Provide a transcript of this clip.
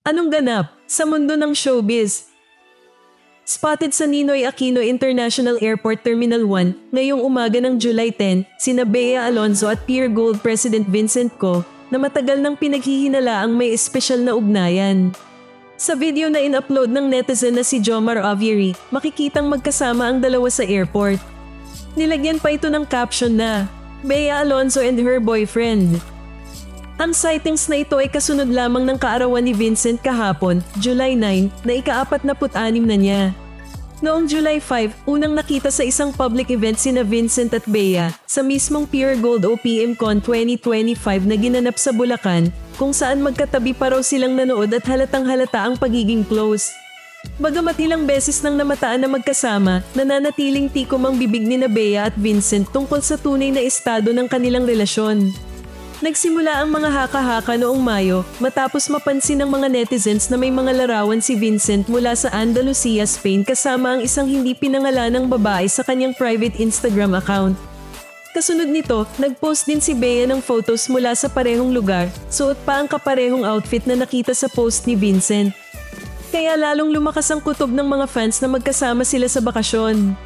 Anong ganap sa mundo ng showbiz? Spotted sa Ninoy Aquino International Airport Terminal 1 ngayong umaga ng July 10, sina Bea Alonzo at Pure Gold President Vincent Co na matagal nang pinaghihinalaang may espesyal na ugnayan. Sa video na in-upload ng netizen na si Jomar Avieri, makikitang magkasama ang dalawa sa airport. Nilagyan pa ito ng caption na, Bea Alonzo and her boyfriend. Ang sightings na ito ay kasunod lamang ng kaarawan ni Vincent kahapon, July 9, na ika-46 na niya. Noong July 5, unang nakita sa isang public event sina Vincent at Bea sa mismong Pure Gold OPMCon 2025 na ginanap sa Bulacan, kung saan magkatabi pa raw silang nanood at halatang halata ang pagiging close. Bagamat ilang beses nang namataan na magkasama, nananatiling tikom ang bibig ni Bea at Vincent tungkol sa tunay na estado ng kanilang relasyon. Nagsimula ang mga haka-haka noong Mayo matapos mapansin ng mga netizens na may mga larawan si Vincent mula sa Andalusia, Spain kasama ang isang hindi pinangalanang babae sa kanyang private Instagram account. Kasunod nito, nag-post din si Bea ng photos mula sa parehong lugar, suot pa ang kaparehong outfit na nakita sa post ni Vincent. Kaya lalong lumakas ang kutob ng mga fans na magkasama sila sa bakasyon.